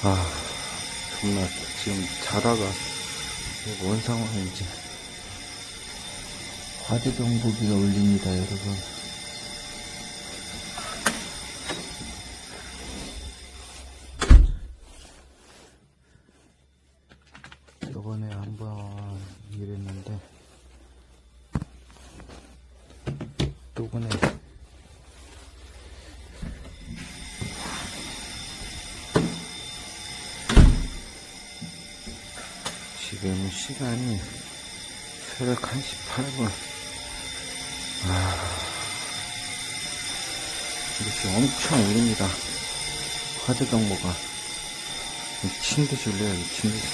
아, 정말 지금 자다가 이게 뭔 상황인지. 화재 경보기가 울립니다, 여러분. 저번에 한번 이랬는데 요번에 지금 시간이 새벽 1시 8분. 이렇게 엄청 울립니다. 화재 경보가. 미친 듯이 울려요, 미친 듯이.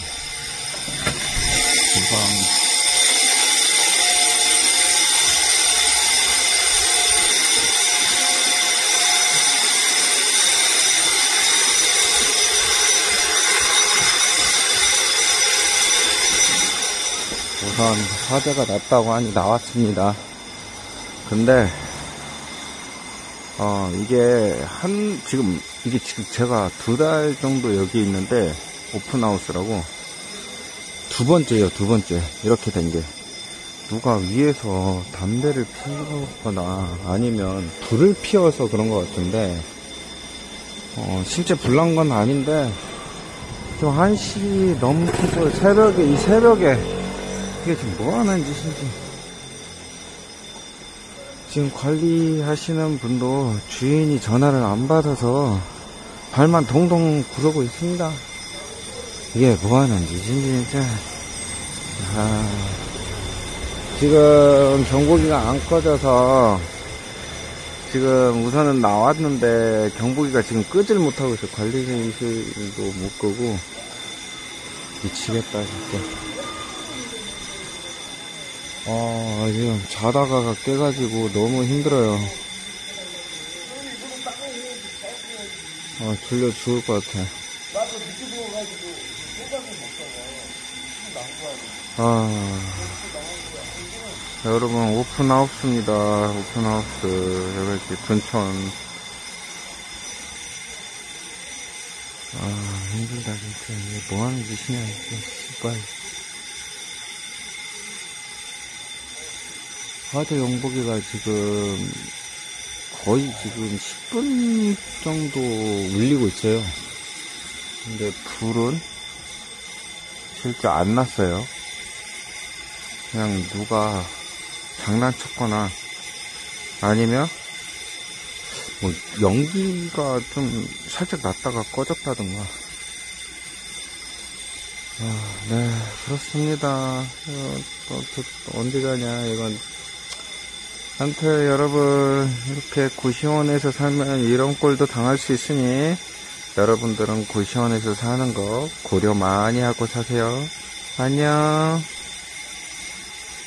우선 화재가 났다고 하니 나왔습니다. 근데 지금 제가 2달 정도 여기 있는데, 오픈하우스라고 두 번째 이렇게 된 게, 누가 위에서 담배를 피우거나 아니면 불을 피워서 그런 것 같은데, 실제 불난 건 아닌데, 좀 1시 넘고서 이 새벽에 이게 지금 뭐 하는 짓인지. 지금 관리하시는 분도 주인이 전화를 안 받아서 발만 동동 구르고 있습니다. 이게 뭐 하는 짓인지 진짜. 지금 경보기가 안 꺼져서 지금 우선은 나왔는데 경보기가 지금 끄질 못하고 있어요. 관리실도 못 끄고. 미치겠다 진짜. 지금 자다가 깨가지고 너무 힘들어요. 졸려 죽을 것 같아. 여러분, 오픈하우스입니다. 오픈하우스. 여기 둔천. 힘들다, 진짜. 이게 뭐 하는 짓이냐, 이게. 씨발. 화재 경보기가 지금 거의 지금 10분 정도 울리고 있어요. 근데 불은 실제 안 났어요. 그냥 누가 장난쳤거나 아니면 뭐 연기가 좀 살짝 났다가 꺼졌다든가. 네, 그렇습니다. 언제 가냐, 이건. 아무튼 여러분, 이렇게 고시원에서 살면 이런 꼴도 당할 수 있으니 여러분들은 고시원에서 사는 거 고려 많이 하고 사세요. 안녕.